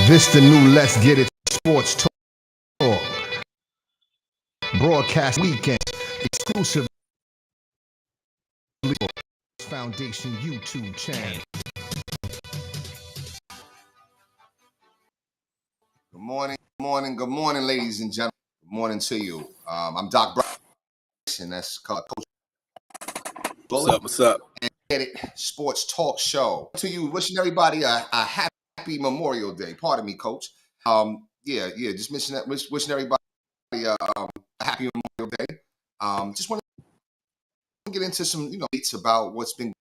This the new Let's Get It Sports Talk. Broadcast weekends exclusively on Foundation YouTube channel. Good morning, ladies and gentlemen. Good morning to you. I'm Doc Bryce, and that's Coach Bullet. What's up? And Get It Sports Talk Show. To you, wishing everybody a happy Memorial Day. Pardon me, Coach. Just wishing everybody a happy Memorial Day. Just want to get into some, deets about what's been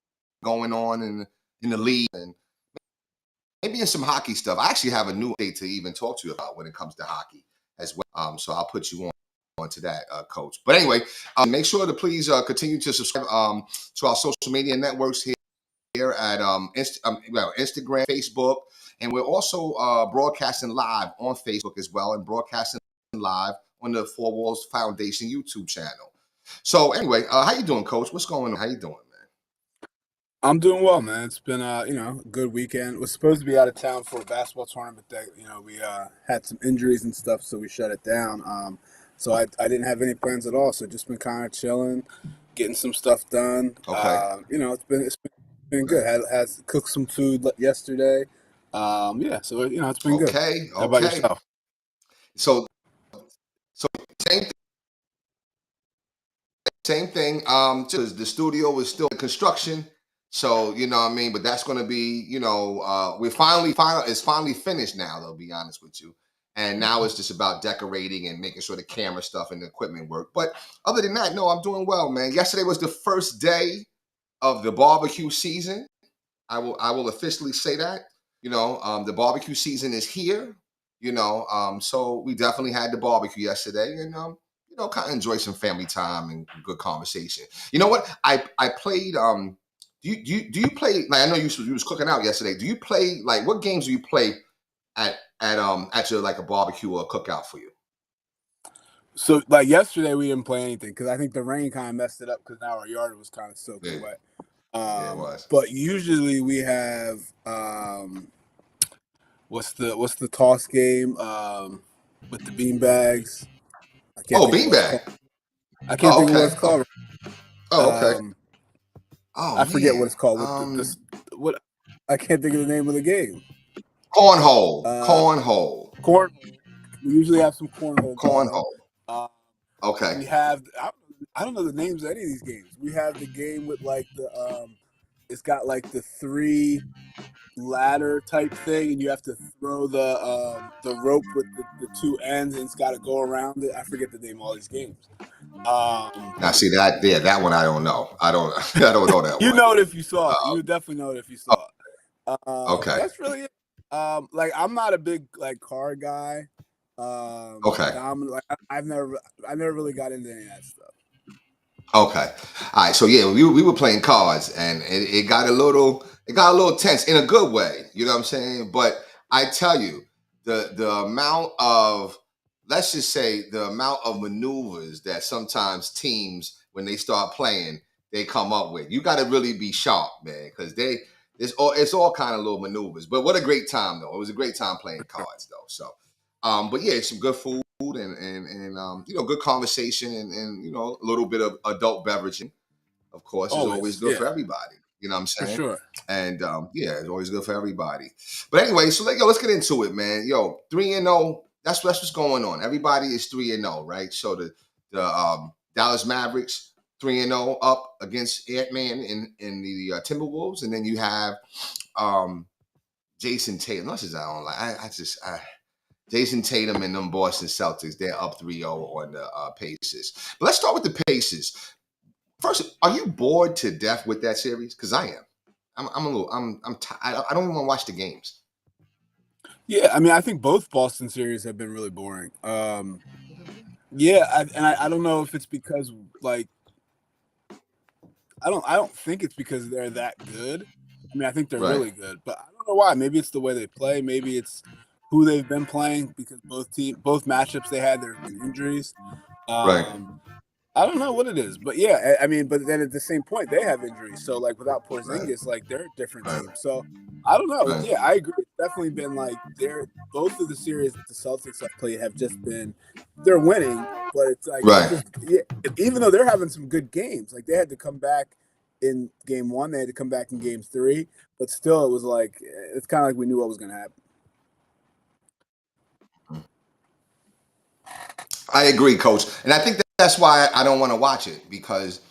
going on in the league and maybe in some hockey stuff. I actually have a new update to even talk to you about when it comes to hockey as well. So I'll put you on to that, Coach. But anyway, make sure to please continue to subscribe to our social media networks here at Instagram, Facebook, and we're also broadcasting live on Facebook as well, and broadcasting live on the Four Walls Foundation YouTube channel. So anyway, how you doing, Coach? What's going on? How you doing, man? I'm doing well, man. It's been a good weekend. Was supposed to be out of town for a basketball tournament that we had some injuries and stuff, so we shut it down. So I didn't have any plans at all. So just been kind of chilling, getting some stuff done. Okay. It's been good. Had cooked some food yesterday. So it's been good. Okay. How about yourself? So same thing. Just the studio is still in construction. So, you know what I mean? But that's going to be, it's finally finished now, to be honest with you. And now it's just about decorating and making sure the camera stuff and the equipment work. But other than that, no, I'm doing well, man. Yesterday was the first day of the barbecue season. I will officially say that. The barbecue season is here. So we definitely had the barbecue yesterday, and kind of enjoy some family time and good conversation. You know what? I played. Do you play? Like, I know you was cooking out yesterday. Do you play, like, what games do you play at your, like, a barbecue or a cookout for you? So, like, yesterday we didn't play anything because I think the rain kind of messed it up because now our yard was kind of soaking wet. Yeah, it was. But usually we have what's the toss game with the bean bags? Beanbag. I can't think of what it's called. Oh, okay. I forget what it's called. What I can't think of the name of the game. Cornhole. Cornhole. We usually have some cornhole. Okay. We have. I don't know the names of any of these games. We have the game with, like, the it's got, like, the 3 ladder type thing, and you have to throw the rope with the 2 ends, and it's got to go around it. I forget the name of all these games. Now, see that? Yeah, that one I don't know. I don't know that one. You know it if you saw it. You would definitely know it if you saw it. Okay. That's really it. Like, I'm not a big, like, car guy. Okay. I've never really got into any of that stuff. Okay. All right. So yeah, we were playing cards, and it got a little tense in a good way. You know what I'm saying? But I tell you, the amount of, let's just say, the amount of maneuvers that sometimes teams, when they start playing, they come up with. You got to really be sharp, man, because it's all kind of little maneuvers. But what a great time, though. It was a great time playing cards, though. So, but yeah, some good food and good conversation and a little bit of adult beveraging, of course, is always good for everybody. You know what I'm saying? For sure. And it's always good for everybody. But anyway, so let's get into it, man. 3-0. That's what's going on. Everybody is 3-0, right? So the Dallas Mavericks 3-0 up against Ant-Man in the Timberwolves, and then you have Jason Tatum. That's just Jason Tatum and them Boston Celtics. They're up 3-0 on the Pacers. But let's start with the Pacers. First, are you bored to death with that series? Because I am. I'm tired. I don't even want to watch the games. Yeah, I mean, I think both Boston series have been really boring. I don't know if it's because, like, I don't think it's because they're that good. I mean, I think they're really good, but I don't know why. Maybe it's the way they play. Maybe it's who they've been playing, because both matchups they had, there have been injuries. Right. I don't know what it is, but yeah, I mean, but then at the same point, they have injuries. So like without Right, Porzingis, like they're a different right, team. So I don't know. right, Yeah, I agree. It's definitely been like they're both of the series that the Celtics have played have just been they're winning, but it's like it's right. just yeah, even though they're having some good games, like they had to come back in game one, they had to come back in game three, but still it was like it's kind of like we knew what was going to happen. I agree, Coach, and I think that's why I don't want to watch it because,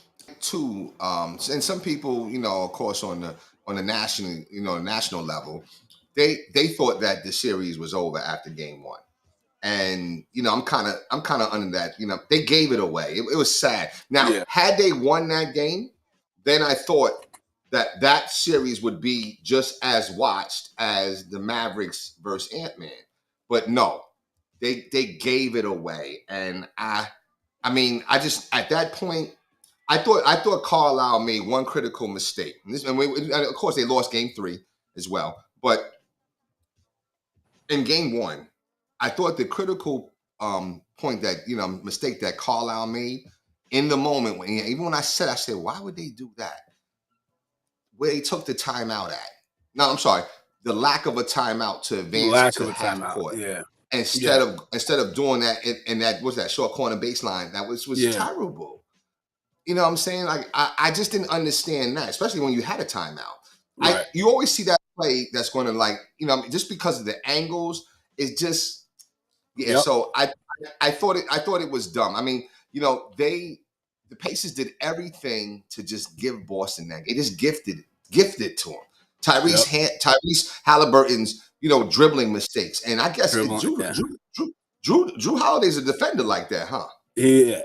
too, and some people, of course, on the national, national level, they thought that the series was over after game one. And I'm kind of under that. They gave it away. It was sad. Now, Yeah, had they won that game, then I thought that series would be just as watched as the Mavericks versus Ant-Man. But no, they gave it away, and I mean, I just at that point, I thought Carlisle made one critical mistake. And of course, they lost game three as well. But in game one, I thought the critical point that mistake that Carlisle made in the moment even when I said, why would they do that? Where they took the timeout at? No, I'm sorry, the lack of a timeout to advance lack to of a half timeout. court Yeah, instead yeah, of doing that in that was that short corner baseline that was yeah. terrible. You know what I'm saying? Like I just didn't understand that, especially when you had a timeout. Right. You always see that play that's going to just because of the angles, it's just yeah. Yep. So I thought it was dumb. I mean, the Pacers did everything to just give Boston that. They just gifted to him. Yep. Tyrese Halliburton's dribbling mistakes, and I guess Dribbling. Yeah. Drew Holiday's a defender like that, huh? Yeah,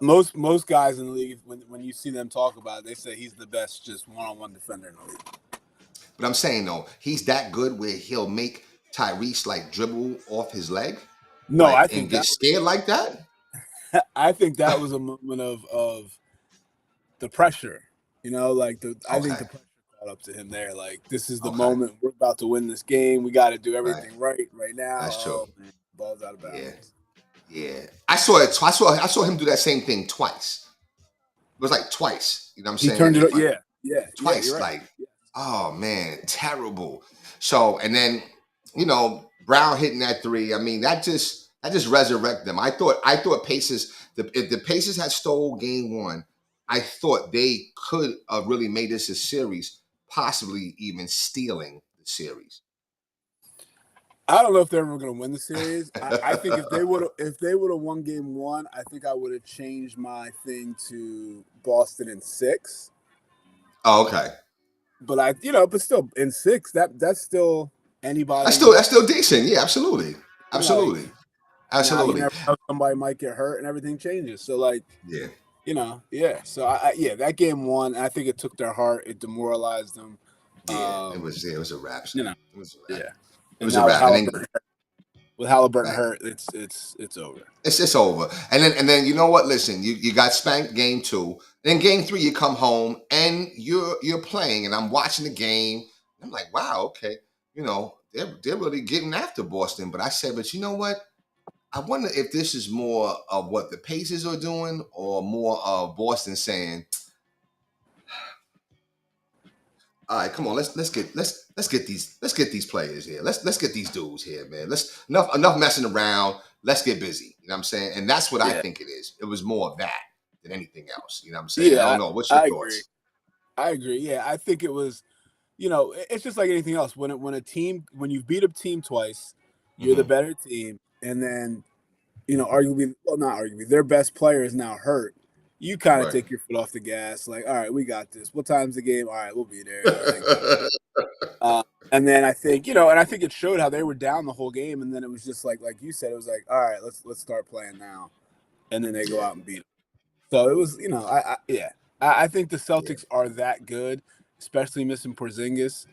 most guys in the league, when you see them talk about it, they say he's the best just one-on-one defender in the league. But I'm saying though, he's that good where he'll make Tyrese like dribble off his leg, No, like I and think get scared like that. I think that was a moment of the pressure. I think Okay, the pressure caught up to him there. Like this is the okay, moment we're about to win this game. We got to do right. everything right now. That's true. Oh man, ball's out of Yeah, bounds. yeah. I saw it. I saw him do that same thing twice. It was like twice. You know what I'm He saying? turned it. Like Yeah. You're twice. right. Like, oh man, terrible. So and then Brown hitting that three. I mean that just resurrected them. I thought Pacers. If the Pacers had stole game one, I thought they could have really made this a series, possibly even stealing the series. I don't know if they're ever going to win the series. I think if they would have won game one, I think I would have changed my thing to Boston in six. Oh, okay. But but still in six, that's still anybody. That's still decent. Yeah, absolutely, Like absolutely, now, you absolutely. never know, somebody might get hurt and everything changes. So like Yeah, yeah. So that game one, I think it took their heart. It demoralized them. yeah. It was a wrap. Son. It was a wrap. Yeah. It And was a now wrap. And then with Halliburton right. hurt, it's over. It's over. And then you know what? Listen, you got spanked game two. Then game three, you come home and you're playing, and I'm watching the game. I'm like, wow, okay, they're really getting after Boston. But I said, but you know what? I wonder if this is more of what the Pacers are doing, or more of Boston saying, all right, come on, let's get these players here. Let's get these dudes here, man. Let's enough messing around. Let's get busy. You know what I'm saying? And that's what I Yeah. think it is. It was more of that than anything else. You know what I'm saying? Yeah, I don't know. What's your I thoughts? agree. I agree. Yeah, I think it was. It's just like anything else. When when you beat a team twice, you're the Mm-hmm. better team, and then arguably, well, not arguably, their best player is now hurt. You kind of Right. take your foot off the gas, like, all right, we got this. What time's the game? All right, we'll be there. Uh, and then I think, and I think it showed how they were down the whole game, and then it was just like you said, it was like, all right, let's start playing now, and then they go Yeah. out and beat them. So it was, I think the Celtics are that good, especially missing Porzingis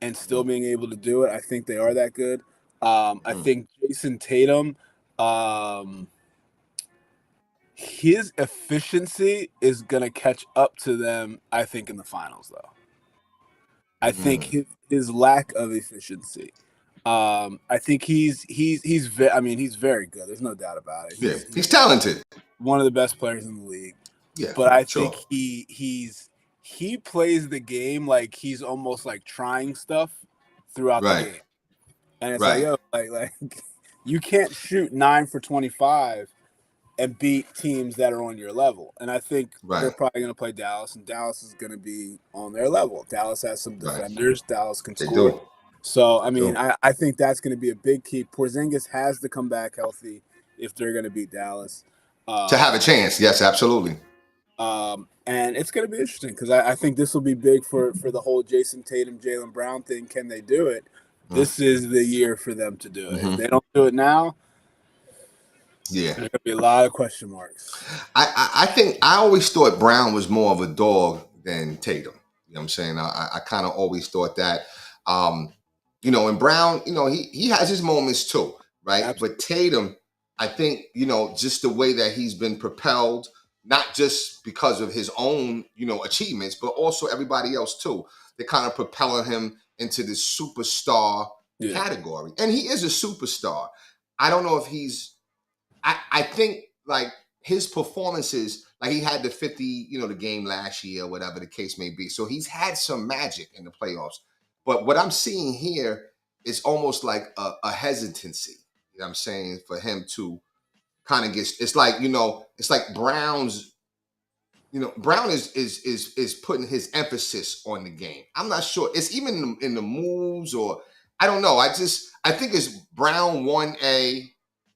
and still being able to do it. I think they are that good. I think Jason Tatum, his efficiency is gonna catch up to them. I think in the finals, though. I think his lack of efficiency I think he's I mean, he's very good. There's no doubt about it. Yeah, he's talented. One of the best players in the league. Yeah, But I sure. think he plays the game like he's almost like trying stuff throughout the Right. game. And it's Right. like, yo, like you can't shoot 9 for 25 and beat teams that are on your level. And I think Right. they're probably going to play Dallas, and Dallas is going to be on their level. Dallas has some Right. defenders. Dallas can They score. do. So, I They mean, do. I think that's going to be a big key. Porzingis has to come back healthy if they're going to beat Dallas. To have a chance. Yes, absolutely. And it's going to be interesting because I think this will be big for the whole Jason Tatum, Jaylen Brown thing. Can they do it? This is the year for them to do it. If they don't do it now, Yeah. there's going to be a lot of question marks. I think I always thought Brown was more of a dog than Tatum. You know what I'm saying? I kind of always thought that. You know, and Brown, you know, he has his moments too, right? Absolutely. But Tatum, I think, you know, just the way that he's been propelled, not just because of his own, you know, achievements, but also everybody else too. They're kind of propelling him into this superstar category. And he is a superstar. I don't know if he's I think like his performances, like he had the 50, you know, the game last year, whatever the case may be. So he's had some magic in the playoffs. But what I'm seeing here is almost like a hesitancy, you know what I'm saying, for him to kind of get, it's like, you know, it's like Brown's, you know, Brown is putting his emphasis on the game. I'm not sure. It's even in the moves or I don't know. I think it's Brown 1A,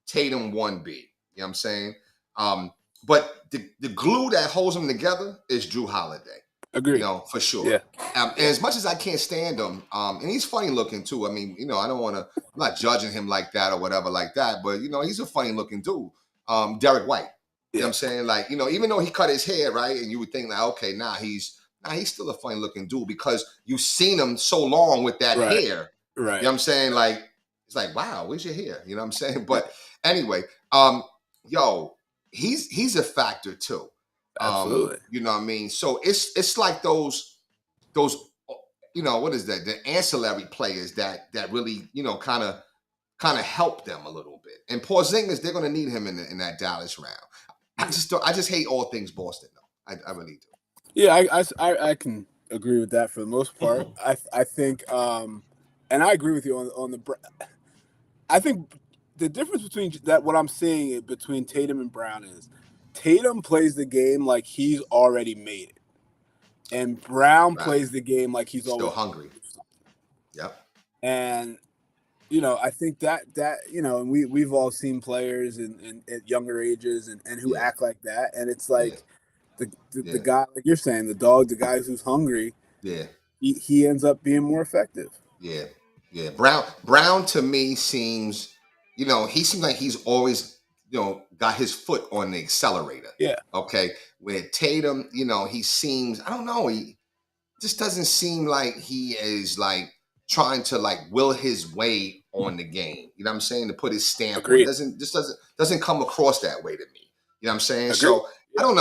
Tatum 1B. You know what I'm saying? But the glue that holds them together is Drew Holiday. Agreed. You know, for sure. Yeah. And as much as I can't stand him, and he's funny looking too. I mean, you know, I don't want to, I'm not judging him like that or whatever like that, but, you know, he's a funny looking dude. Derek White. You know what I'm saying? Like, you know, even though he cut his hair, right? And you would think like, okay, he's still a funny looking dude because you've seen him so long with that hair. Right. You know what I'm saying? Like, it's like, wow, where's your hair? You know what I'm saying? But anyway, yo, he's a factor too. Absolutely. You know what I mean? So it's like those, you know, what is that? The ancillary players that really, you know, kind of help them a little bit. And Porzingis, they're going to need him in that Dallas round. I just hate all things Boston though. I really do. Yeah, I can agree with that for the most part. I think, and I agree with you on the. I think the difference between that, what I'm seeing between Tatum and Brown is Tatum plays the game like he's already made it, and Brown plays the game like he's still always hungry. Yep. And you know, I think that you know, and we've all seen players in at younger ages and who act like that, and it's like the guy, like you're saying, the dog, the guy who's hungry, he ends up being more effective. Yeah. Brown to me seems, you know, he seems like he's always, you know, got his foot on the accelerator. Yeah. Okay. With Tatum, you know, he seems, I don't know, he just doesn't seem like he is like trying to like will his way on the game. You know what I'm saying? To put his stamp on it. Doesn't come across that way to me. You know what I'm saying? Agreed. So I don't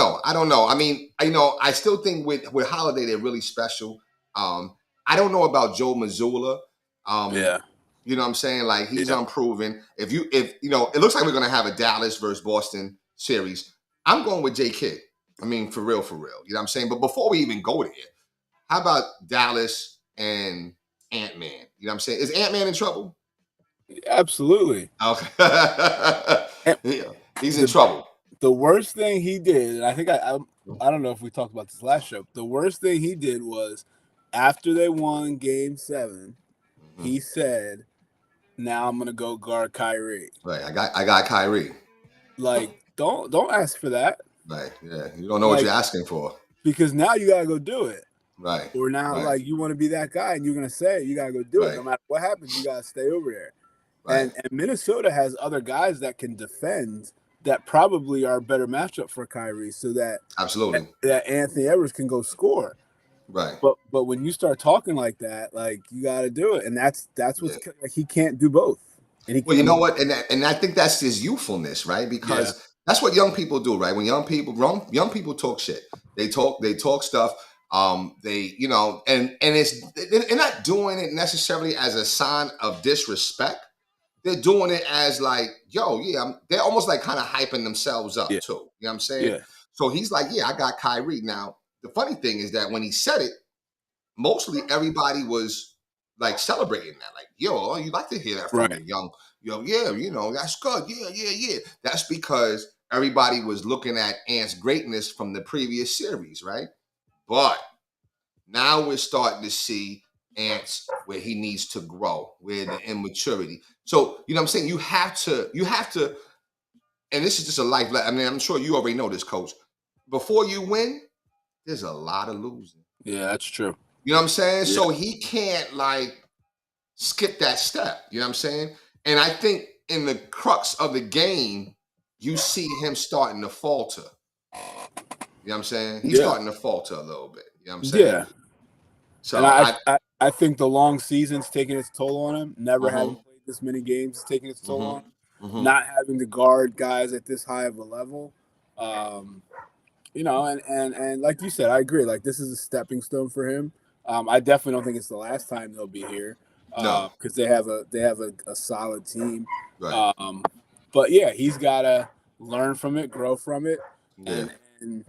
know. I mean, you know, I still think with Holiday, they're really special. I don't know about Joe Mazzulla. You know what I'm saying? Like he's unproven. If you know, it looks like we're gonna have a Dallas versus Boston series. I'm going with J Kidd. I mean, for real. You know what I'm saying? But before we even go there, how about Dallas and Ant-Man? You know what I'm saying? Is Ant-Man in trouble? Absolutely. Okay. Yeah, he's in trouble. The worst thing he did, and I think I don't know if we talked about this last show. The worst thing he did was after they won Game 7, he said, "Now I'm gonna go guard Kyrie." Right. I got Kyrie. Like, don't ask for that. Right. Yeah. You don't know what you're asking for. Because now you gotta go do it. Right. Or now, like, you want to be that guy, and you're gonna say it. You gotta go do it. No matter what happens, you gotta stay over there. Right. And Minnesota has other guys that can defend that probably are a better matchup for Kyrie, so that absolutely that Anthony Edwards can go score. Right. But when you start talking like that, like you got to do it, and that's what's like, he can't do both. And well, you know what, and I think that's his youthfulness, right? Because that's what young people do, right? When young people talk shit, they talk stuff. They, you know, and they're not doing it necessarily as a sign of disrespect. They're doing it as like, yo, yeah, they're almost like kind of hyping themselves up Yeah. too. You know what I'm saying? Yeah. So he's like, yeah, I got Kyrie. Now, the funny thing is that when he said it, mostly everybody was like celebrating that. Like, yo, you like to hear that from Right. a young, yeah, you know, that's good. Yeah. That's because everybody was looking at Ant's greatness from the previous series, right? But now we're starting to see Ants where he needs to grow, where the immaturity. So, you know what I'm saying? You have to, and this is just a life lesson. I mean, I'm sure you already know this, coach. Before you win, there's a lot of losing. Yeah, that's true. You know what I'm saying? Yeah. So he can't like skip that step. You know what I'm saying? And I think in the crux of the game, you see him starting to falter. You know what I'm saying? He's starting to falter a little bit. You know what I'm saying? Yeah. So And I think the long season's taking its toll on him. Never having played this many games is taking its toll on him. Not having to guard guys at this high of a level. You know, and like you said, I agree. Like, this is a stepping stone for him. I definitely don't think it's the last time they'll be here. No. Because they have a solid team. Right. But yeah, he's gotta learn from it, grow from it. Yeah. And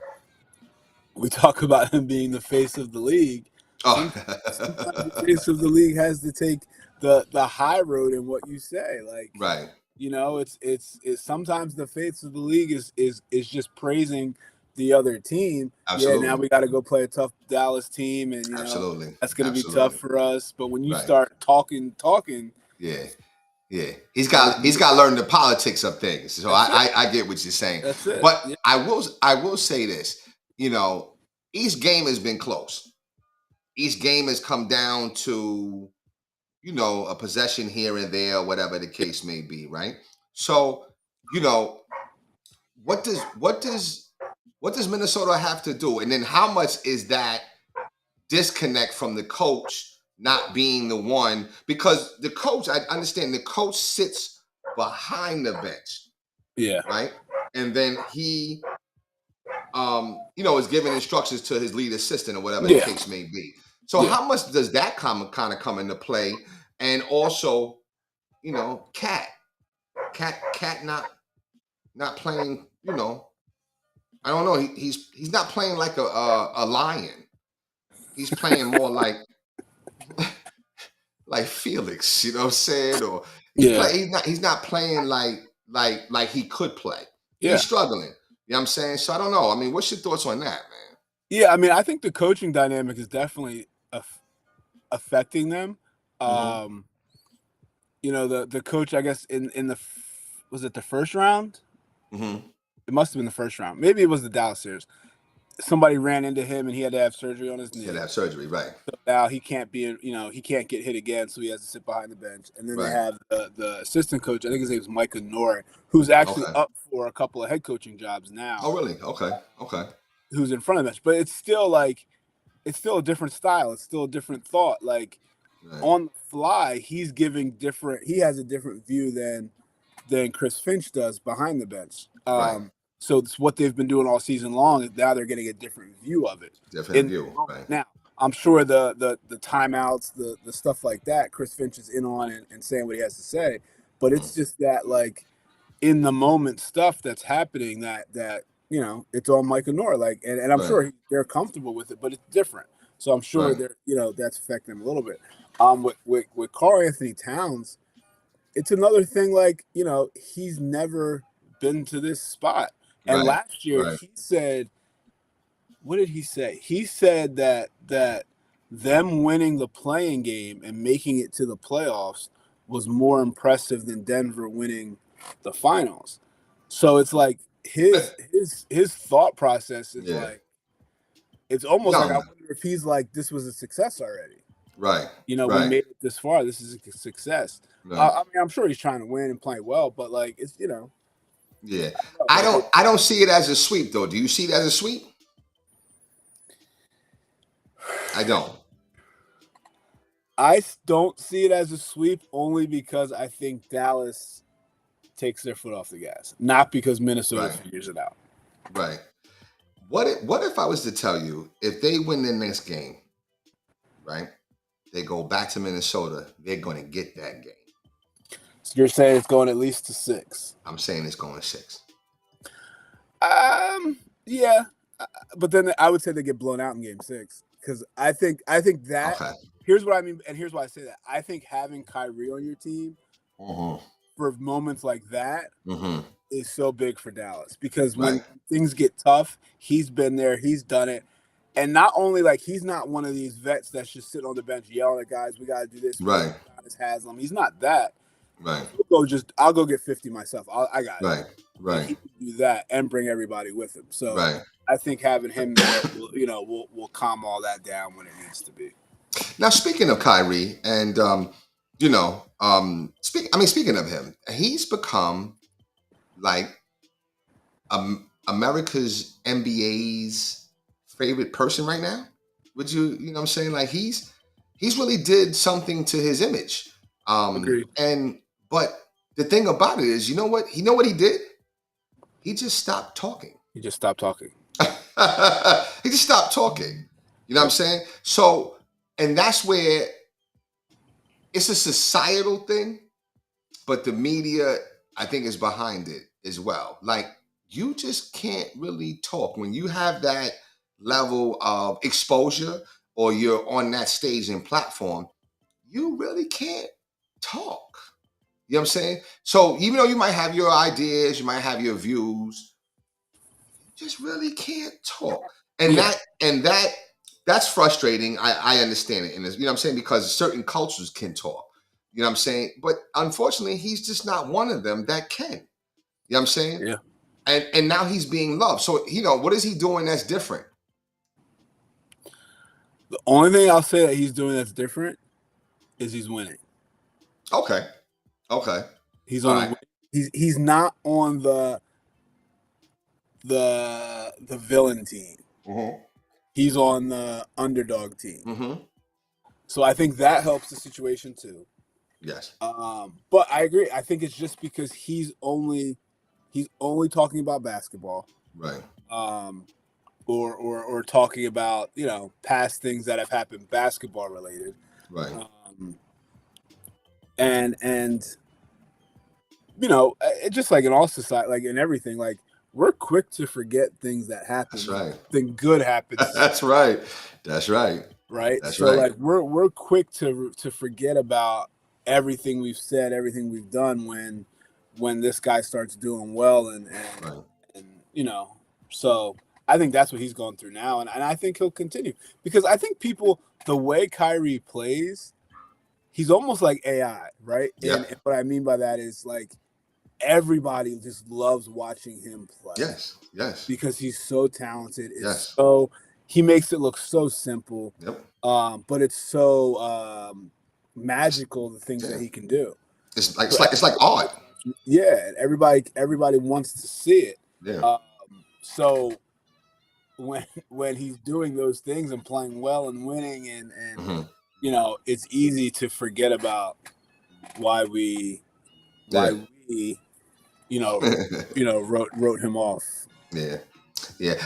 we talk about him being the face of the league. Oh. Sometimes the face of the league has to take the high road in what you say. Like, Right. you know, it's sometimes the face of the league is just praising the other team. Absolutely. Yeah, now we got to go play a tough Dallas team, and you know Absolutely. that's going to be tough for us. But when you start talking, yeah, he's got to learn the politics of things. So I get what you're saying. That's it. But yeah. I will say this. You know, each game has been close. Each game has come down to, you know, a possession here and there, whatever the case may be, right? So, you know, what does Minnesota have to do? And then how much is that disconnect from the coach not being the one? Because the coach, I understand the coach sits behind the bench. Yeah. Right. And then he you know, is giving instructions to his lead assistant or whatever the case may be. So how much does that kind of come into play? And also, you know, Cat not playing, you know, I don't know. He's not playing like a lion. He's playing more like Felix, you know what I'm saying? Or he's not playing like he could play. Yeah. He's struggling. You know what I'm saying? So I don't know. I mean, what's your thoughts on that, man? Yeah, I mean, I think the coaching dynamic is definitely affecting them. You know, the coach, I guess, in the was it the first round? It must have been the first round. Maybe it was the Dallas series. Somebody ran into him and he had to have surgery on his knee. He had to have surgery, right? So now he can't be, you know, he can't get hit again, so he has to sit behind the bench. And then they have the assistant coach. I think his name is Micah Nori, who's actually up for a couple of head coaching jobs now. Oh, really? Okay. Who's in front of the bench, but it's still a different style. It's still a different thought. Like on the fly, he's giving different. He has a different view than Chris Finch does behind the bench. So it's what they've been doing all season long. And now they're getting a different view of it. Different view. Right. Now, I'm sure the timeouts, the stuff like that, Chris Finch is in on and saying what he has to say. But it's just that, like, in the moment stuff that's happening that you know, it's all Micah Nori. Like, and I'm sure they're comfortable with it, but it's different. So I'm sure they're, you know, that's affecting them a little bit. With Karl-Anthony Towns, it's another thing. Like, you know, he's never been to this spot. And last year he said, what did he say? He said that them winning the playing game and making it to the playoffs was more impressive than Denver winning the finals. So it's like his thought process is like, it's almost like, I wonder if he's like, this was a success already. Right. You know, we made it this far. This is a success. I mean, I'm sure he's trying to win and play well, but like, it's, you know. Yeah. I don't see it as a sweep though. Do you see it as a sweep? I don't. I don't see it as a sweep only because I think Dallas takes their foot off the gas, not because Minnesota figures it out. Right. What if I was to tell you if they win the next game, right? They go back to Minnesota, they're going to get that game. So you're saying it's going at least to 6? I'm saying it's going 6. Yeah, but then I would say they get blown out in Game 6 because I think that. Okay. Here's what I mean, and here's why I say that. I think having Kyrie on your team Mm-hmm. for moments like that Mm-hmm. is so big for Dallas because when Right. things get tough, he's been there, he's done it. And not only like he's not one of these vets that's just sitting on the bench yelling at guys, we got to do this. Right. Haslam. He's not that. Right. I'll go get 50 myself. I got Right. it. Right. He can do that and bring everybody with him. So Right. I think having him there, will calm all that down when it needs to be. Now, speaking of Kyrie, and speaking of him, he's become like America's NBA's favorite person right now. Would you know what I'm saying? Like he's really did something to his image. Agreed. But the thing about it is, you know what he did? He just stopped talking. He just stopped talking. He just stopped talking. You know what I'm saying? So, and that's where it's a societal thing, but the media, I think, is behind it as well. Like, you just can't really talk when you have that level of exposure or you're on that stage and platform. You really can't talk. You know what I'm saying? So even though you might have your ideas, you might have your views, you just really can't talk. And that's frustrating. I understand it. And you know what I'm saying? Because certain cultures can talk. You know what I'm saying? But unfortunately, he's just not one of them that can. You know what I'm saying? Yeah. And now he's being loved. So, what is he doing that's different? The only thing I'll say that he's doing that's different is he's winning. Okay. He's on. Right. He's not on the villain team. Mm-hmm. He's on the underdog team. Mm-hmm. So I think that helps the situation too. Yes. But I agree. I think it's just because he's only talking about basketball. Right. Or talking about, past things that have happened basketball related. Right. And it's just like in all society, like in everything, like we're quick to forget things that happen. That's right. Something good happens. That's right. Right. That's so right. Like we're quick to forget about everything we've said, everything we've done when this guy starts doing well and so I think that's what he's going through now, and I think he'll continue because I think the way Kyrie plays, he's almost like AI, right? Yeah. And what I mean by that is like everybody just loves watching him play. Yes. Because he's so talented. Yes. So he makes it look so simple. Yep. But it's so magical the things that he can do. It's like art. Yeah, everybody wants to see it. Yeah. So when he's doing those things and playing well and winning and mm-hmm. It's easy to forget about why we wrote him off. Yeah.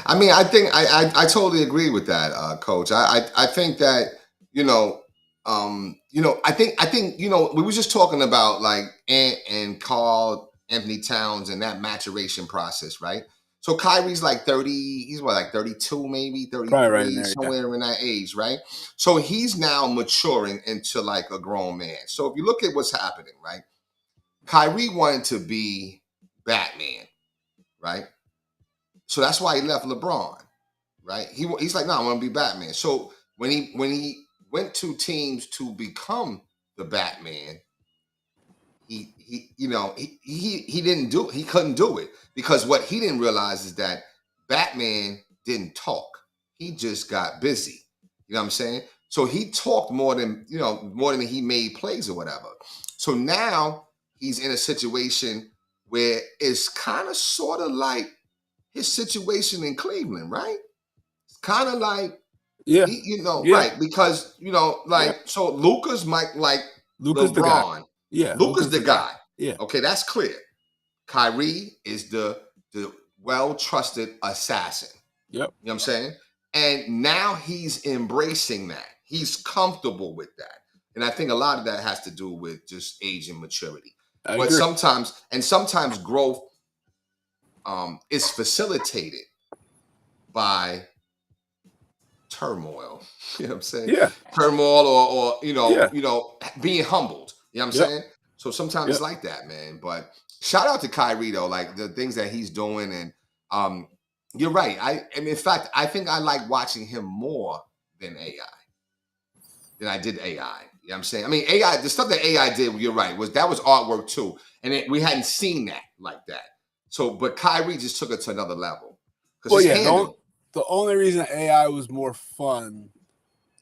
I mean, I think I totally agree with that, Coach. I think that I think we were just talking about like Ant and Karl Anthony Towns and that maturation process, right? So Kyrie's like 30, he's like 32, maybe 33, right there, somewhere in that age, right? So he's now maturing into like a grown man. So if you look at what's happening, right? Kyrie wanted to be Batman, right? So that's why he left LeBron, right? He's like, no, I want to be Batman. So when he went to teams to become the Batman, he didn't do it. He couldn't do it because what he didn't realize is that Batman didn't talk. He just got busy. You know what I'm saying? So he talked more than he made plays or whatever. So now he's in a situation where it's kind of sort of like his situation in Cleveland, right? It's kind of like, right? Because so Luka's like Luka's LeBron. The guy. Yeah, Luka's the guy. Yeah. Okay, that's clear. Kyrie is the well-trusted assassin. Yep. You know what I'm saying? And now he's embracing that. He's comfortable with that. And I think a lot of that has to do with just age and maturity. I But agree. sometimes growth is facilitated by turmoil. You know what I'm saying? Yeah. Turmoil or Yeah. being humbled. You know what I'm Yep. saying? So sometimes Yep. it's like that, man. But shout out to Kyrie though, like the things that he's doing, and you're right. And in fact, I think I like watching him more than than I did AI. You know what I'm saying? I mean, AI, the stuff that AI did, you're right, was artwork too. And we hadn't seen that like that. So, but Kyrie just took it to another level. Because Well, his yeah. handle, The only reason AI was more fun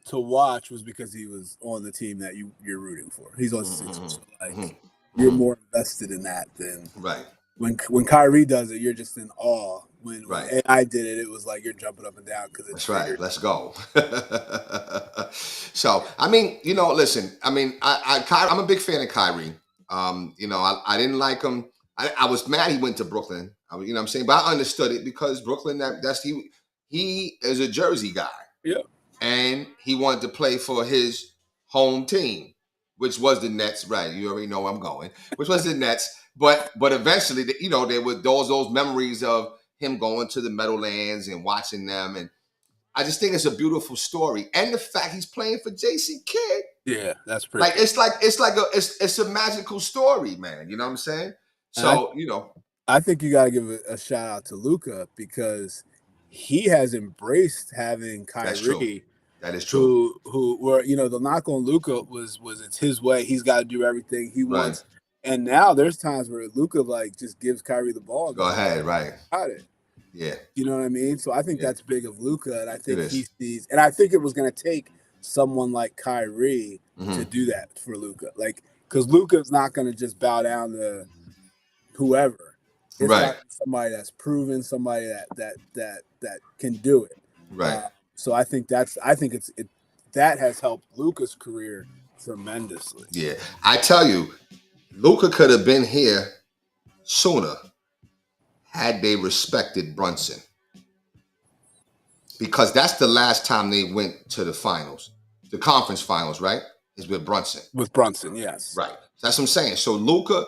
to watch was because he was on the team that you're rooting for. He's on Sixers, so like you're more invested in that than right. when Kyrie does it. You're just in awe. When Right. AI did it, it was like you're jumping up and down because it's That's right. figured. Let's go. So, I mean, listen, I mean, I'm a big fan of Kyrie. I didn't like him. I was mad he went to Brooklyn. You know what I'm saying? But I understood it because Brooklyn, he is a Jersey guy. Yeah. And he wanted to play for his home team, which was the Nets. Right. You already know where I'm going, which was the Nets. But eventually, there were those memories of him going to the Meadowlands and watching them. And I just think it's a beautiful story. And the fact he's playing for Jason Kidd. Yeah, that's pretty. Like it's a magical story, man. You know what I'm saying? So, I think you got to give a shout out to Luka because he has embraced having Kyrie. That's true. That is true. Who were the knock on Luka was it's his way. He's got to do everything he wants. And now there's times where Luka like just gives Kyrie the ball. And Go ahead, right? Got it. Yeah. You know what I mean? So I think that's big of Luka, and I think he sees. And I think it was going to take someone like Kyrie to do that for Luka, like because Luka's not going to just bow down to whoever. It's right. Somebody that's proven, somebody that can do it. Right. So I think that has helped Luka's career tremendously. Yeah, I tell you, Luka could have been here sooner had they respected Brunson, because that's the last time they went to the finals, the conference finals, right? Is with Brunson. With Brunson, yes. Right. That's what I'm saying. So Luka,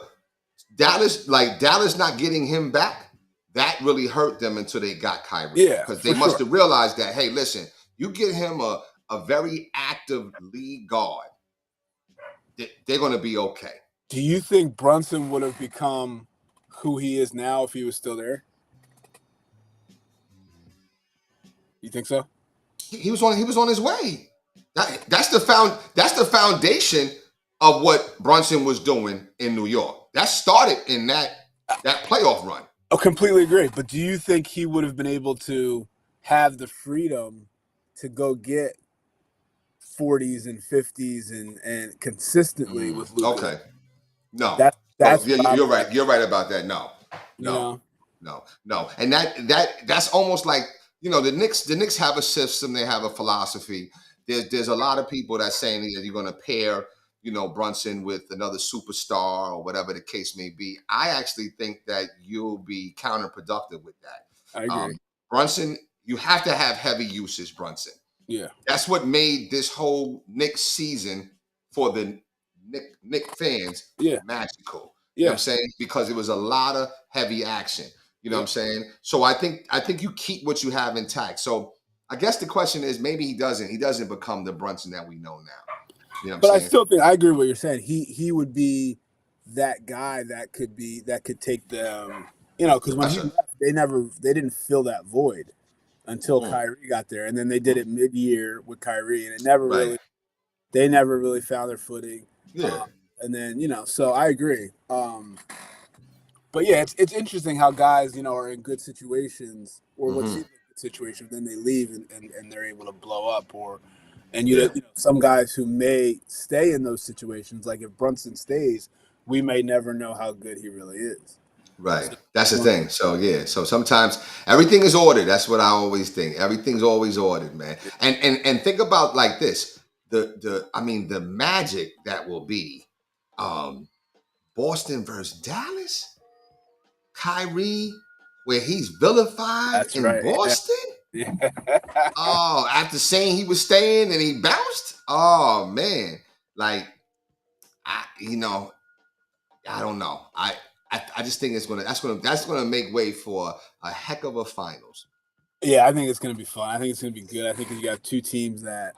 Dallas not getting him back, that really hurt them until they got Kyrie. Yeah, because they must have realized that, hey, listen, you get him a very active lead guard, they're going to be okay. Do you think Brunson would have become who he is now if he was still there? You think so? He was on his way. That's the foundation of what Brunson was doing in New York. That started in that playoff run. I completely agree. But do you think he would have been able to have the freedom to go get 40s and 50s and consistently with Luka? Okay. No. That's you're right. You're right about that. No. And that's almost like, the Knicks have a system, they have a philosophy. There's a lot of people that's saying that you're going to pair, Brunson with another superstar or whatever the case may be. I actually think that you'll be counterproductive with that. I agree. Brunson, you have to have heavy usage, Brunson. Yeah. That's what made this whole Knicks season for the Knicks fans magical. You know what I'm saying? Because it was a lot of heavy action. You know what I'm saying? So I think you keep what you have intact. So I guess the question is, maybe he doesn't become the Brunson that we know now. You know what I'm saying? I still think I agree with what you're saying. He would be that guy that could take them, because when he left, they didn't fill that void until Kyrie got there, and then they did it mid-year with Kyrie, and they never really found their footing. Yeah. And then so I agree. But yeah, it's interesting how guys are in good situations or what seems like a good situation, then they leave and they're able to blow up, and some guys who may stay in those situations, like if Brunson stays, we may never know how good he really is. Right. That's the thing. So yeah. So sometimes everything is ordered. That's what I always think. Everything's always ordered, man. And think about like this. The magic that will be Boston versus Dallas, Kyrie, where he's vilified in Boston. Yeah. Oh, after saying he was staying and he bounced. Oh man, like I don't know. I just think that's gonna make way for a heck of a finals. Yeah, I think it's gonna be fun. I think it's gonna be good. I think you got two teams that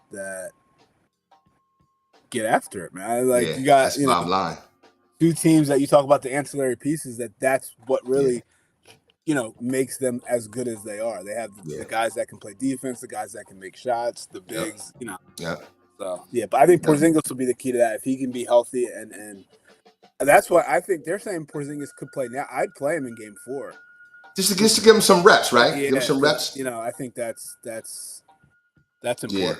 get after it, man. Like Yeah, you got that's bottom line. two teams that you talk about the ancillary pieces. That's what really makes them as good as they are. They have Yeah. the guys that can play defense, the guys that can make shots, the Yep. bigs. Yep. So yeah, but I think Yep. Porzingis will be the key to that if he can be healthy, and that's what I think they're saying Porzingis could play now. I'd play him in Game 4. Just to give him some reps, right? Yeah, Give him some reps. I think that's important. Yeah.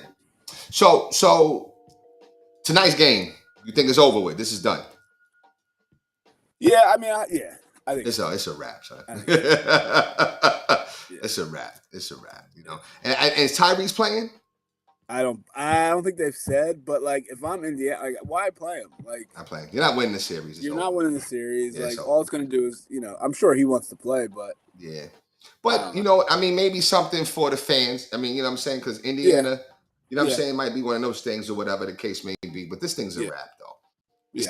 So tonight's game, you think it's over with? This is done. Yeah, I mean, I think It's a wrap, son. I think It's a wrap. It's a wrap. And is Tyrese playing? I don't think they've said, but like if I'm Indiana, like why play him? Like I'm playing. You're not winning the series. you're not winning the series. Yeah, like so. all it's gonna do is, I'm sure he wants to play, but yeah. But maybe something for the fans. I mean, you know what I'm saying? Because Indiana, what I'm saying, might be one of those things or whatever the case may be. But this thing's a wrap, though.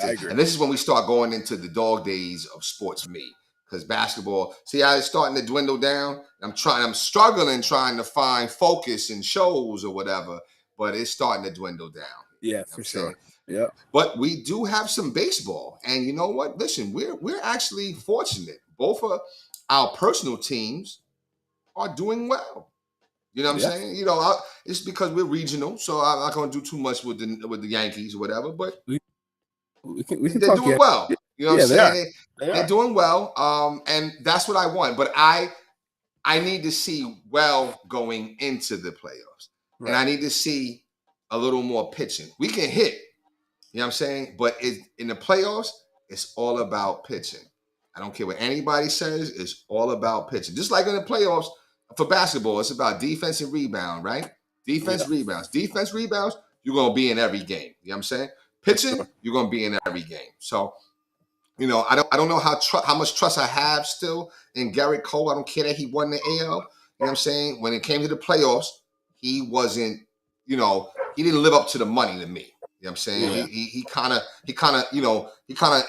I agree. And this is when we start going into the dog days of sports for me. Because basketball, see how it's starting to dwindle down. I'm struggling trying to find focus in shows or whatever, but it's starting to dwindle down. Yeah, for sure. Yeah. But we do have some baseball, and you know what? Listen, we're actually fortunate. Both of our personal teams are doing well. You know what I'm saying? It's because we're regional, so I'm not going to do too much with the Yankees or whatever. But we can they're doing well. You know what I'm saying? They're doing well, and that's what I want. But I need to see well going into the playoffs, and I need to see a little more pitching. We can hit, you know what I'm saying? But in the playoffs, it's all about pitching. I don't care what anybody says. It's all about pitching. Just like in the playoffs for basketball, it's about defense and rebound, right? Defense, rebounds. Defense, rebounds, you're going to be in every game. You know what I'm saying? Pitching, you're going to be in every game. So, I don't know how much trust I have still in Garrett Cole. I don't care that he won the AL. You know what I'm saying? When it came to the playoffs, he wasn't, he didn't live up to the money to me. You know what I'm saying? Yeah. He kind of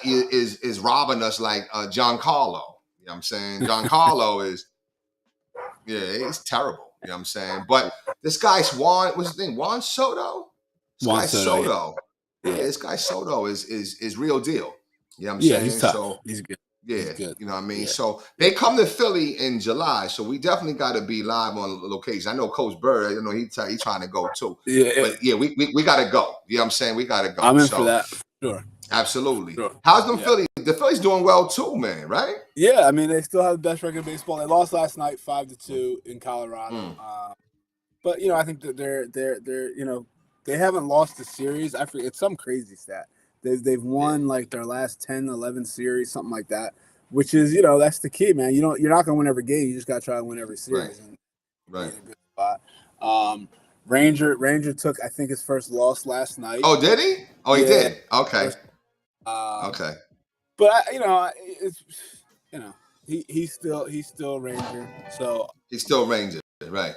is robbing us like Giancarlo. You know what I'm saying? Giancarlo he's terrible. You know what I'm saying? But this guy's what's his name? Juan Soto? Juan Soto. Yeah, this guy Soto is real deal. You know what I'm saying? He's tough. So he's good. Yeah, he's good. You know what I mean? Yeah. So they come to Philly in July, so we definitely got to be live on location. I know Coach Bird, he's trying to go too. Yeah, but we got to go. You know what I'm saying? We got to go. I'm in for that. Sure. Absolutely. Sure. How's them Philly? The Phillies doing well too, man, right? Yeah, I mean, they still have the best record in baseball. They lost last night 5-2 in Colorado. But, I think that they're they haven't lost the series. I forget, it's some crazy stat. They've won like their last 10, 11 series, something like that, which is, that's the key, man. You're not going to win every game. You just got to try to win every series. Right. In a good spot. Ranger took, I think, his first loss last night. Oh, did he? Oh, he did. Okay. Okay. But he's still Ranger. So he's still Ranger, right?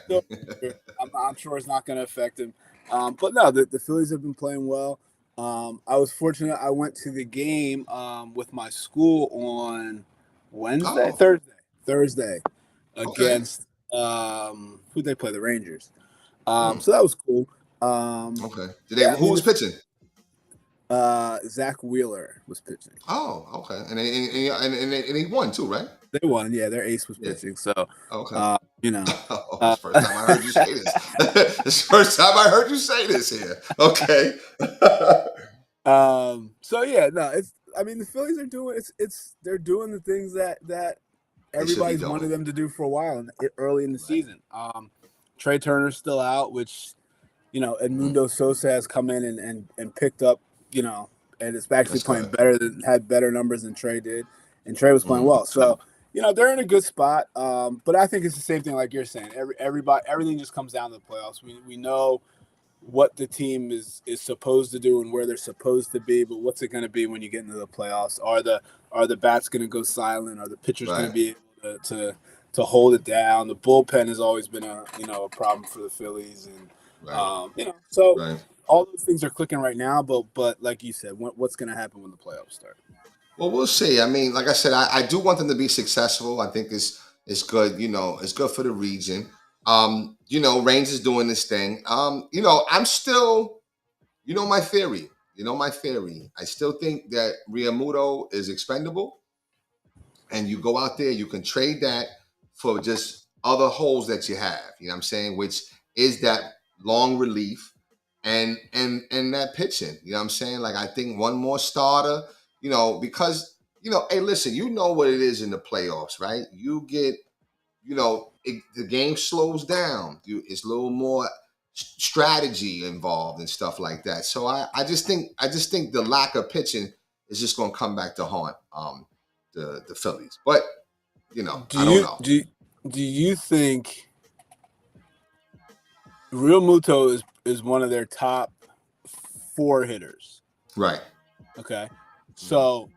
I'm sure it's not going to affect him. But no, the Phillies have been playing well. I was fortunate. I went to the game with my school on Thursday against who'd they play? The Rangers. So that was cool. Okay. Who was pitching? Zach Wheeler was pitching. Oh, okay. And he won too, right? They won. Yeah, their ace was pitching. So okay. It's the first time I heard you say this. It's the first time I heard you say this here. Okay. So yeah, no, the Phillies are doing they're doing the things that everybody's wanted them to do for a while early in the season. Trey Turner's still out, which Edmundo Sosa has come in and picked up, and it's actually playing better had better numbers than Trey did, and Trey was playing well. So they're in a good spot. But I think it's the same thing like you're saying. Everything just comes down to the playoffs. We know what the team is supposed to do and where they're supposed to be, but what's it going to be when you get into the playoffs? Are the bats going to go silent? Are the pitchers going to be able to hold it down. The bullpen has always been a problem for the Phillies, and Right. so Right. all those things are clicking right now. But like you said, what's going to happen when the playoffs start? Well, we'll see. I mean, like I said, I do want them to be successful. I think it's good. It's good for the region. Range is doing this thing. I'm still, my theory. My theory. I still think that Riamuto is expendable, and you go out there, you can trade that for just other holes that you have. You know what I'm saying? Which is that long relief and that pitching. You know what I'm saying? Like I think one more starter. Because hey, listen, you know what it is in the playoffs, right? You get, the game slows down. It's a little more strategy involved and stuff like that. So I just think the lack of pitching is just going to come back to haunt the Phillies. But I don't know. Do you think Real Muto is one of their top 4 hitters? Right. Okay. So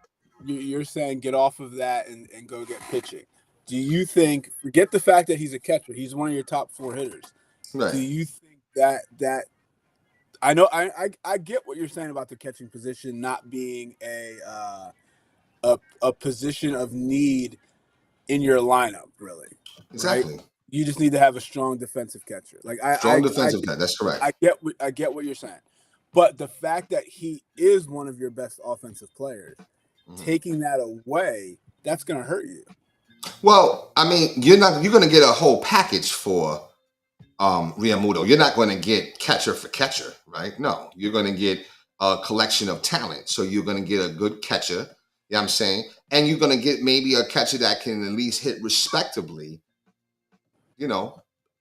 you're saying get off of that and go get pitching. Do you think, forget the fact that he's a catcher, he's one of your top 4 hitters. Right. Do you think that I know I get what you're saying about the catching position not being a position of need in your lineup, really. Exactly. Right? You just need to have a strong defensive catcher. Like Strong defensive catcher. That's correct. I get what you're saying. But the fact that he is one of your best offensive players, taking that away, that's going to hurt you. Well, I mean, you're going to get a whole package for Riamuto. You're not going to get catcher for catcher, right? No, you're going to get a collection of talent. So you're going to get a good catcher, you know what I'm saying? And you're going to get maybe a catcher that can at least hit respectably,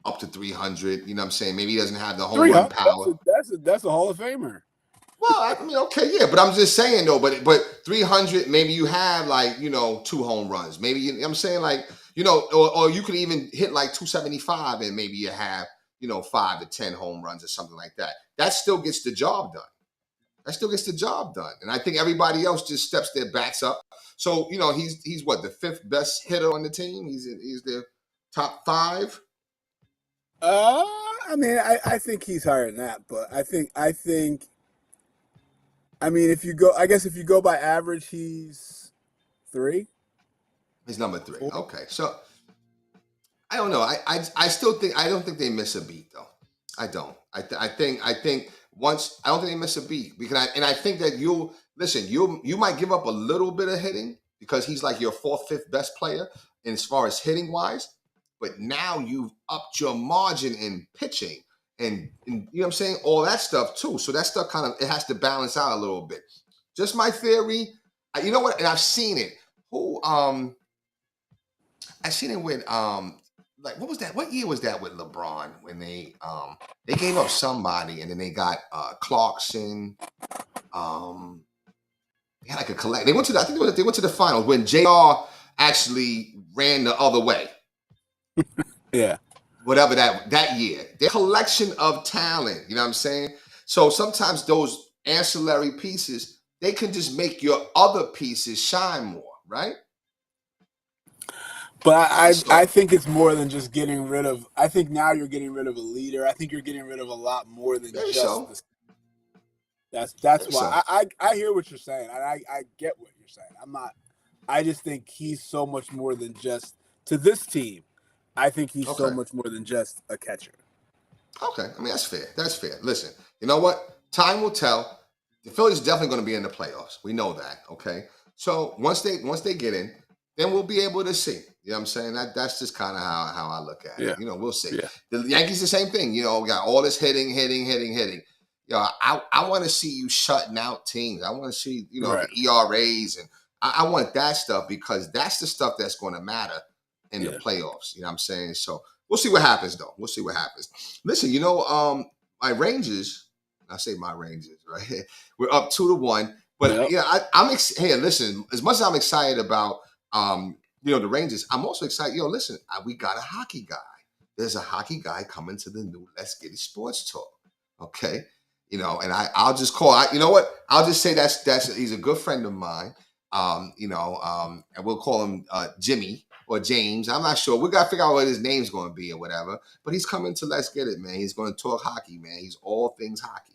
up to 300, you know what I'm saying? Maybe he doesn't have the home run power. That's a Hall of Famer. Well, I mean, okay, yeah, but I'm just saying though, but 300, maybe you have like, 2 home runs. Maybe, you know what I'm saying, like, or you could even hit like 275 and maybe you have, 5 to 10 home runs or something like that. That still gets the job done. And I think everybody else just steps their bats up. So, he's what, the 5th best hitter on the team? He's the top 5. I mean, I think he's higher than that, but I think if you go by average, he's 3. He's number 3. 4. Okay. So I don't know. I still think, I don't think they miss a beat though. I don't. I think once, I don't think they miss a beat because I think that you might give up a little bit of hitting because he's like your 4th, 5th best player as far as hitting wise. But now you've upped your margin in pitching and you know what I'm saying? All that stuff too. So that stuff it has to balance out a little bit. Just my theory. You know what? And I've seen it. I've seen it with like what was that? What year was that with LeBron when they gave up somebody and then they got Clarkson. They had like a collect. They went to the finals when JR actually ran the other way. Yeah. Whatever that year. Their collection of talent, you know what I'm saying? So sometimes those ancillary pieces, they can just make your other pieces shine more, right? But I think it's more than just getting rid of. I think now you're getting rid of a leader. I think you're getting rid of a lot more than Maybe just. so. That's why I hear what you're saying. I get what you're saying. I'm not. I just think he's so much more than just to this team. I think he's so much more than just a catcher. Okay, I mean that's fair. Listen, you know what? Time will tell. The Phillies are definitely going to be in the playoffs. We know that. Okay, so once they get in, then we'll be able to see. You know what I'm saying? That's just kind of how I look at it. We'll see. Yeah. The Yankees the same thing. We got all this hitting. I want to see you shutting out teams. I want to see the ERAs and I want that stuff because that's the stuff that's going to matter in the playoffs. You know what I'm saying? So we'll see what happens, though. We'll see what happens. Listen, my Rangers, I say my Rangers, right? We're up 2-1. But hey, listen, as much as I'm excited about the Rangers, I'm also excited. Listen, we got a hockey guy. There's a hockey guy coming to the new Let's Get It Sports Talk. Okay. And I'll just call, you know what? I'll just say he's a good friend of mine. And we'll call him Jimmy. or James. I'm not sure. We got to figure out what his name's going to be or whatever. But he's coming to Let's Get It, man. He's going to talk hockey, man. He's all things hockey.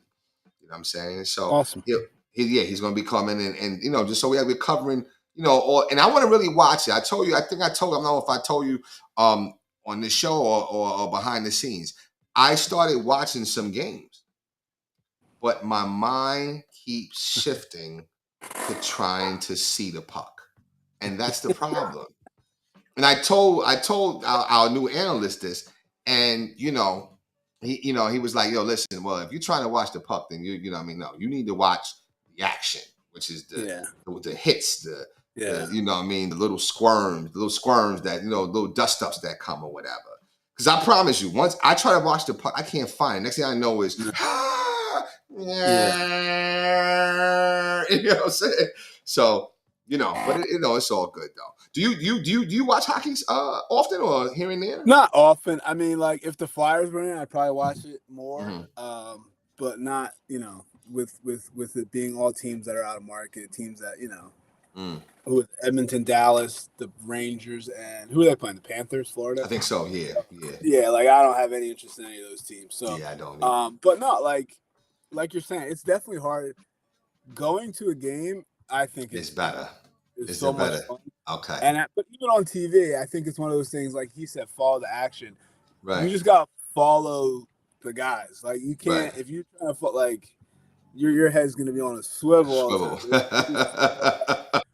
You know what I'm saying? So Awesome. he's going to be coming and just so we're covering, all. And I want to really watch it. I told you. I don't know if I told you on the show or behind the scenes. I started watching some games, but my mind keeps shifting to trying to see the puck, and that's the problem. And I told our new analyst this, and he was like, "Yo, listen. Well, if you're trying to watch the puck, then no, you need to watch the action, which is the hits, the the little squirms that little dust ups that come or whatever." Because I promise you, once I try to watch the puck, I can't find it. Next thing I know is, you know what I'm saying? So, but it's all good though. Do you watch hockey often or here and there? Not often. I mean, like if the Flyers were in, I'd probably watch it more. But not, with it being all teams that are out of market, teams that who Edmonton, Dallas, the Rangers, and who are they playing? The Panthers, Florida. I think so. Yeah. Yeah, like I don't have any interest in any of those teams. So yeah, I don't. Either. But no, like you're saying, it's definitely hard. Going to a game, I think it's better. It's so much fun. Okay. But even on TV, I think it's one of those things, like he said, follow the action. Right. You just gotta follow the guys. Like you can't if you're trying to like your head's gonna be on a swivel.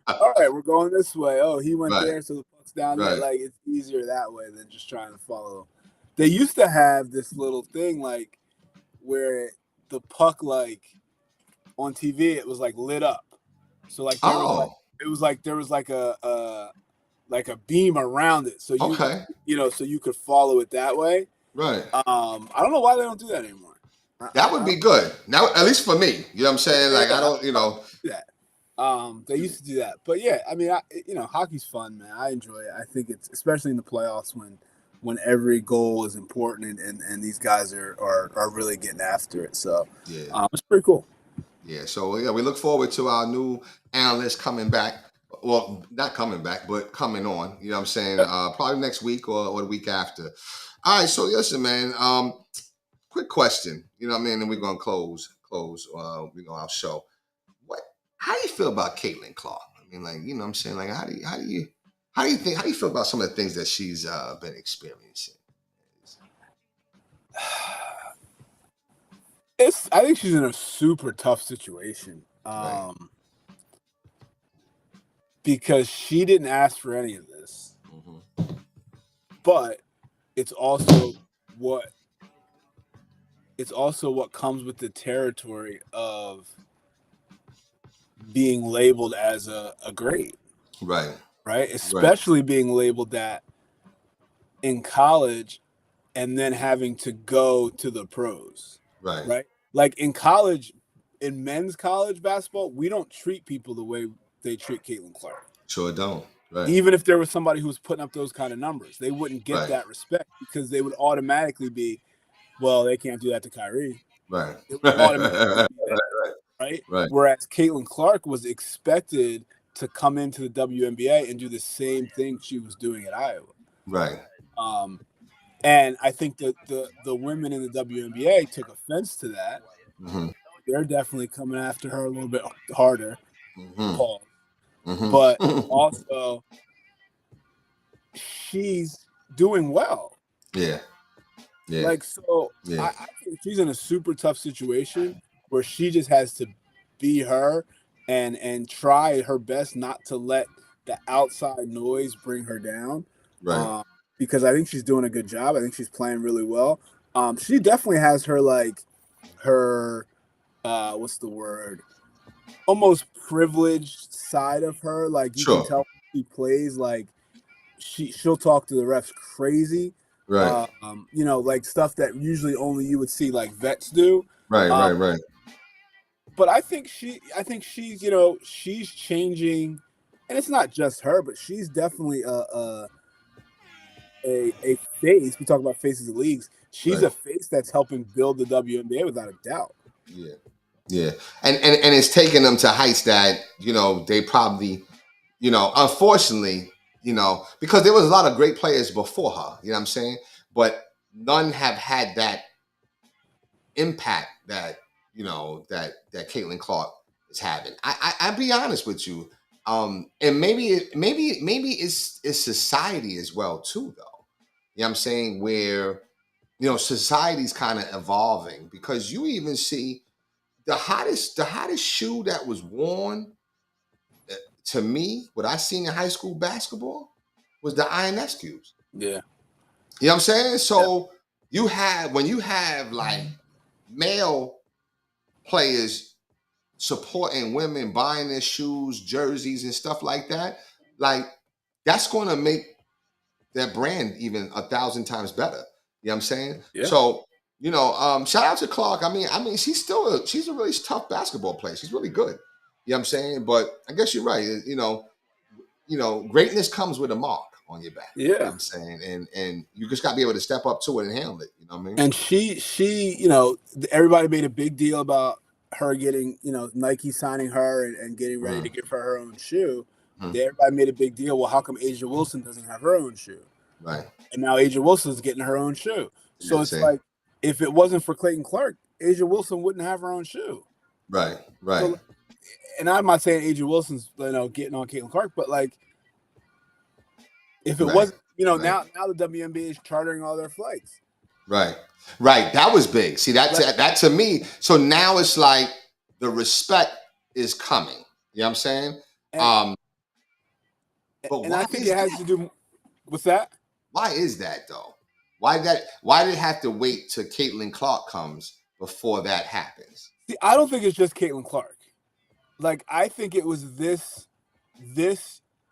All right, we're going this way. Oh, he went there, so the puck's down there. Like it's easier that way than just trying to follow. They used to have this little thing like where the puck, like on TV, it was like lit up. So like there was like a beam around it, so you so you could follow it that way. Right. I don't know why they don't do that anymore. That would be good. Now, at least for me, you know what I'm saying? Like I don't, that. They used to do that, but yeah, I mean, hockey's fun, man. I enjoy it. I think it's especially in the playoffs when every goal is important and these guys are really getting after it. So it's pretty cool. Yeah, so we look forward to our new analyst coming back. Well, not coming back, but coming on. You know what I'm saying? Probably next week or the week after. All right, so listen, man. Quick question. You know what I mean? And we're gonna close our show. How do you feel about Caitlin Clark? I mean, like, you know what I'm saying? Like, how do you feel about some of the things that she's been experiencing? I think she's in a super tough situation. Because she didn't ask for any of this. But it's also what comes with the territory of being labeled as a grade. Right? Especially being labeled that in college and then having to go to the pros. Right? Like in college, in men's college basketball, we don't treat people the way they treat Caitlin Clark. Sure don't. Right. Even if there was somebody who was putting up those kind of numbers, they wouldn't get that respect because they would automatically be, well, they can't do that to Kyrie. Right. It would automatically be that, right? Whereas Caitlin Clark was expected to come into the WNBA and do the same thing she was doing at Iowa. Right. And I think that the women in the WNBA took offense to that. They're definitely coming after her a little bit harder. But also, she's doing well. Yeah. Like, so I think she's in a super tough situation where she just has to be her and try her best not to let the outside noise bring her down. Right. Because I think she's doing a good job. I think she's playing really well. She definitely has her what's the word? Almost privileged side of her. Like you can tell she plays like she'll talk to the refs crazy. Right. Like stuff that usually only you would see like vets do. Right. But I think she's she's changing, and it's not just her, but she's definitely a face. We talk about faces of leagues. She's a face that's helping build the WNBA without a doubt. Yeah. And it's taken them to heights that, they probably, unfortunately, because there was a lot of great players before her. You know what I'm saying? But none have had that impact that that Caitlin Clark is having. I'll be honest with you, and maybe it's society as well too, though. You know what I'm saying? Where society's kind of evolving, because you even see the hottest shoe that was worn, to me, what I seen in high school basketball was the INSQs. Yeah. You know what I'm saying? So when you have like male players supporting women, buying their shoes, jerseys, and stuff like that, like that's going to make their brand even 1,000 times better. You know what I'm saying? Yeah. So, shout out to Clark. I mean, she's a really tough basketball player. She's really good. You know what I'm saying? But I guess you're right. Greatness comes with a mark on your back. You know what I'm saying? And you just got to be able to step up to it and handle it. You know what I mean? And she, everybody made a big deal about her getting, Nike signing her and getting ready to give her own shoe. Everybody made a big deal. Well, how come Asia Wilson doesn't have her own shoe? Right. And now Asia Wilson's getting her own shoe. So it's like, if it wasn't for Clayton Clark, Asia Wilson wouldn't have her own shoe. Right. So, and I'm not saying Asia Wilson's, getting on Caitlin Clark, but like, if it wasn't, now the WNBA is chartering all their flights. Right. That was big. See, that to me. So now it's like the respect is coming. You know what I'm saying? But I think it has to do with that. Why is that though? Why did it have to wait till Caitlin Clark comes before that happens? See, I don't think it's just Caitlin Clark. Like, I think it was this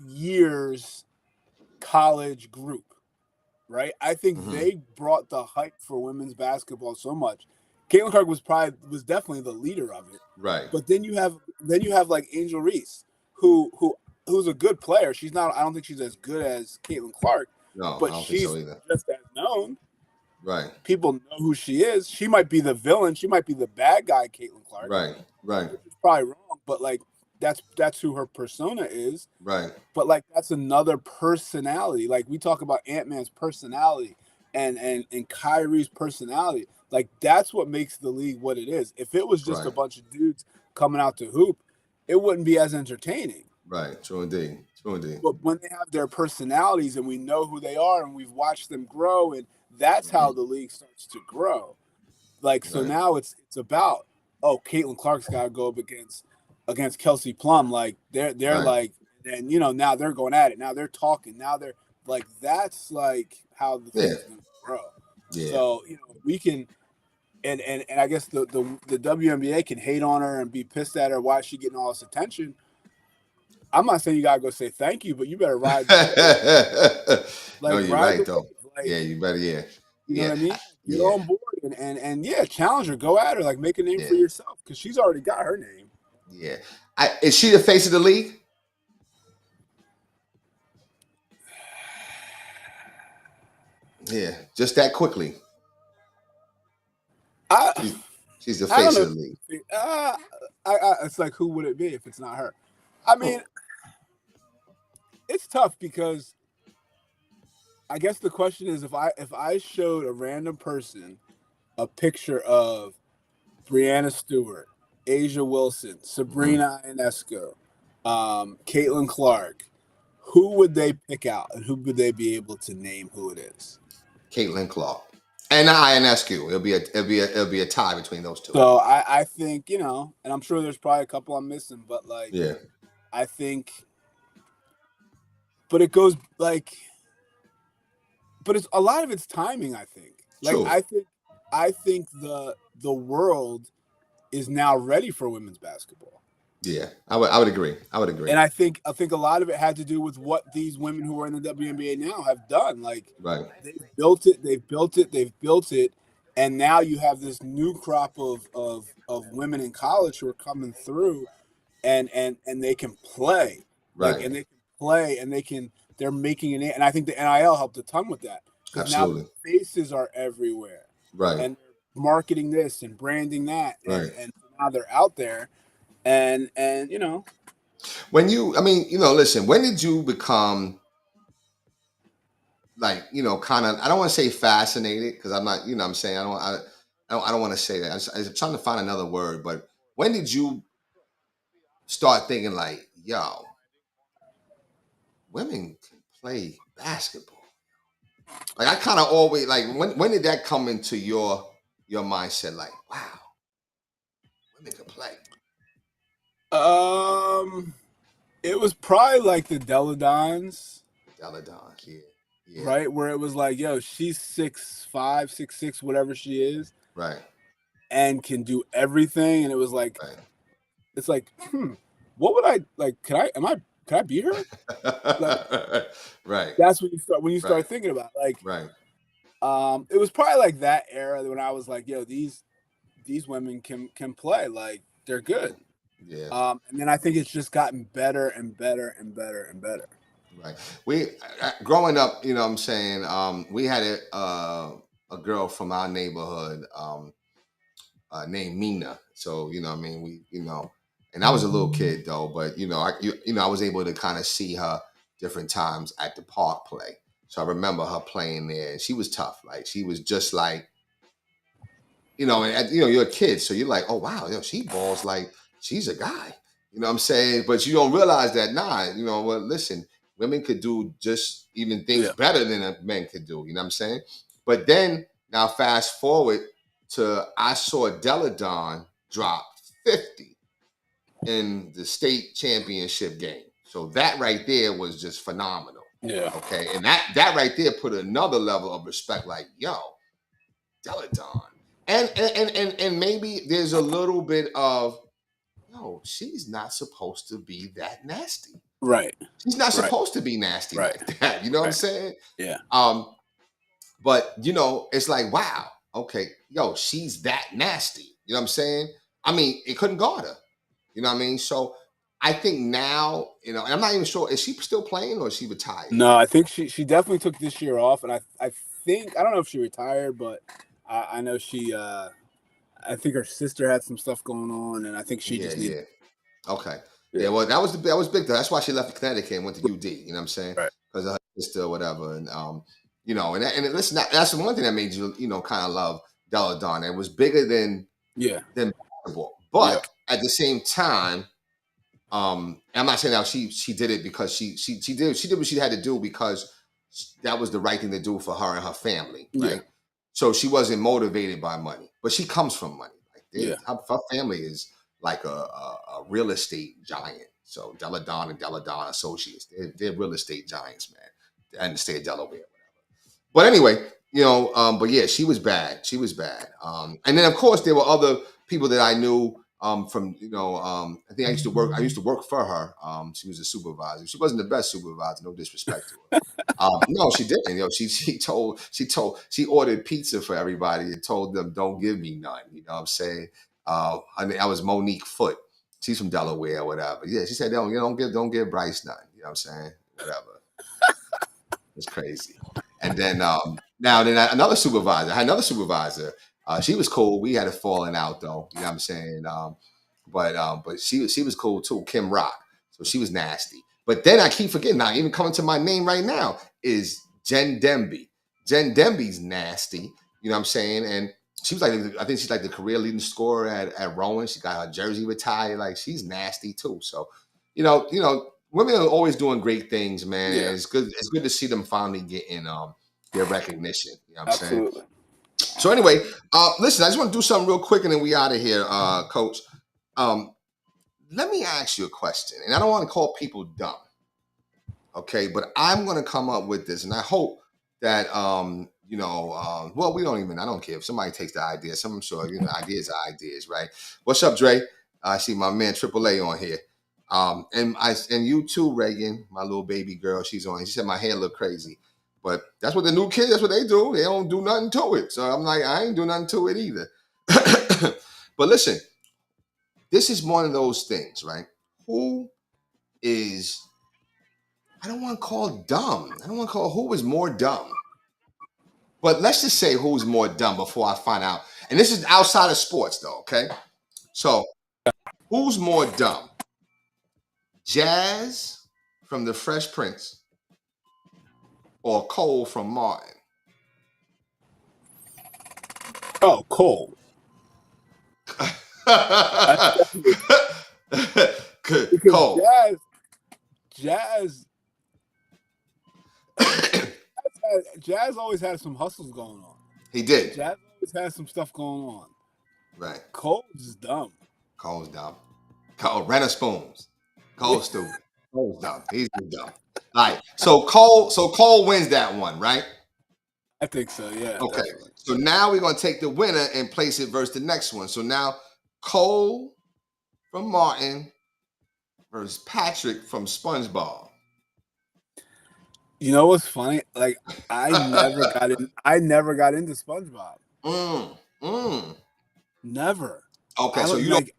year's college group, right? I think they brought the hype for women's basketball so much. Caitlin Clark was definitely the leader of it, right? But then you have like Angel Reese, who's a good player. She's not. I don't think she's as good as Caitlin Clark. No, but I don't she's think so either. Just as known. Right. People know who she is. She might be the villain. She might be the bad guy, Caitlin Clark. Right. It's probably wrong, but like that's who her persona is. Right. But like that's another personality. Like we talk about Ant-Man's personality and Kyrie's personality. Like that's what makes the league what it is. If it was just a bunch of dudes coming out to hoop, it wouldn't be as entertaining. Right. True indeed. But when they have their personalities and we know who they are and we've watched them grow, and that's how the league starts to grow. Like, so now it's about, Caitlin Clark's got to go up against Kelsey Plum. Like they're like, and now they're going at it. Now they're talking. Now they're like, that's like how the thing's going to grow. Yeah. So, we can, and I guess the WNBA can hate on her and be pissed at her. Why is she getting all this attention? I'm not saying you gotta go say thank you, but you better ride. No, you're right though. Like, you better. You know what I mean? Get on board and challenge her. Go at her. Like make a name for yourself, because she's already got her name. Yeah. Is she the face of the league? Yeah, just that quickly. She's the face of the league. It's like, who would it be if it's not her? I mean, it's tough because I guess the question is, if I showed a random person a picture of Breanna Stewart, Asia Wilson, Sabrina Ionescu, Caitlin Clark, who would they pick out, and who would they be able to name who it is? Caitlin Clark and Ionescu. It'll be a tie between those two. So I think, and I'm sure there's probably a couple I'm missing, but like, I think, but it goes like, but it's a lot of it's timing. I think, like, true. I think the world is now ready for women's basketball. Yeah, I would agree. And I think a lot of it had to do with what these women who are in the WNBA now have done. Like, they've built it, and now you have this new crop of women in college who are coming through, and they can play, like, and they can play, and they're making an. And I think the NIL helped a ton with that. Absolutely. Now the faces are everywhere, and marketing this and branding that, and now they're out there. And when listen, when did you become like, kind of, I don't want to say fascinated because I'm not, what I'm saying, I don't want to say that. I'm trying to find another word, but when did you start thinking like, yo, women can play basketball? Like I kind of always like when did that come into your mindset? Like, wow, women can play. It was probably like the Deladons, Deladons, yeah, right? Where it was like, yo, she's 6'5", 6'6", whatever she is, right, and can do everything. And it was like, right. it's like, what would I like? Can I beat her? Like, Right, that's when you right, start thinking about like, right. it was probably like that era when I was like, yo, these women can play, like they're good. Yeah, And then I think it's just gotten better and better and better and better. right. We growing up, what I'm saying, we had a girl from our neighborhood named Mina. So what I mean, and I was a little kid though, but I was able to kind of see her different times at the park play. So I remember her playing there, and she was tough. Like she was just like, you're a kid, so you're like, oh wow, she balls like she's a guy. You know what I'm saying? But you don't realize that, nah, well, listen, women could do just even things Yeah. better than a men could do. You know what I'm saying? But then now fast forward to I saw Deladon drop 50 in the state championship game. So that right there was just phenomenal. Yeah. Okay. And that right there put another level of respect, like, yo, Deladon. And maybe there's a little bit of, yo, she's not supposed to be that nasty. Right. She's not Right. supposed to be nasty Right. like that. You know what I'm Right. saying? Yeah. But it's like, wow, okay, yo, she's that nasty. You know what I'm saying? I mean, it couldn't guard her. You know what I mean? So I think now, and I'm not even sure, is she still playing or is she retired? No, I think she definitely took this year off, and I think I don't know if she retired, but I know she I think her sister had some stuff going on, and I think she just needed. Okay. Yeah. Yeah, well, that was big though. That's why she left Connecticut and went to UD. You know what I'm saying? Right. Because of her sister or whatever, and listen, that's the one thing that made you kind of love Deladon. It was bigger than Yeah. basketball, but at the same time, I'm not saying that she did it because she did what she had to do because that was the right thing to do for her and her family, right? Yeah. So she wasn't motivated by money, but she comes from money. Like her family is like a real estate giant. So Deladon and Deladon Associates, they're real estate giants, man, in the state of Delaware. But anyway, but yeah, she was bad. She was bad. And then of course there were other people that I knew from I think I used to work for her. She was a supervisor. She wasn't the best supervisor, no disrespect to her. No, she didn't. She ordered pizza for everybody and told them don't give me none. You know what I'm saying? I mean, I was Monique Foote. She's from Delaware or whatever. Yeah, she said don't give Bryce none. You know what I'm saying? Whatever. It's crazy. And then another supervisor. I had another supervisor. She was cool. We had a falling out though. You know what I'm saying? But she was cool too. Kim Rock. So she was nasty. But then I keep forgetting. Now even coming to my name right now is Jen Demby. Jen Demby's nasty. You know what I'm saying? And she was like, I think she's like the career leading scorer at Rowan. She got her jersey retired. Like she's nasty too. So, women are always doing great things, man. Yeah. It's good. It's good to see them finally getting their recognition. You know what I'm saying? Absolutely. So anyway, listen, I just want to do something real quick and then we out of here, Coach. Let me ask you a question, and I don't want to call people dumb, okay? But I'm going to come up with this, and I hope that well, we don't even. I don't care if somebody takes the idea. I'm sure ideas are ideas, right? What's up, Dre? I see my man Triple A on here. And you too, Reagan, my little baby girl. She's on. She said my hair look crazy, but that's what the new kids. That's what they do. They don't do nothing to it. So I'm like, I ain't do nothing to it either. But listen, this is one of those things, right? Who is? I don't want to call dumb. I don't want to call who is more dumb. But let's just say who's more dumb before I find out. And this is outside of sports, though. Okay, so who's more dumb? Jazz from the Fresh Prince or Cole from Martin? Oh, Cole. That's definitely because Cole. Jazz Jazz always had some hustles going on. He did. Jazz always had some stuff going on. Right. Cole's just dumb. Cole's dumb. Cole Renner Spoons. Cole's stupid. Cole's dumb. He's dumb. All right. So Cole wins that one, right? I think so, yeah. Okay. Definitely. So now we're gonna take the winner and place it versus the next one. So now Cole from Martin versus Patrick from SpongeBob. You know what's funny? Like I never got into SpongeBob. Never. Okay, so you don't.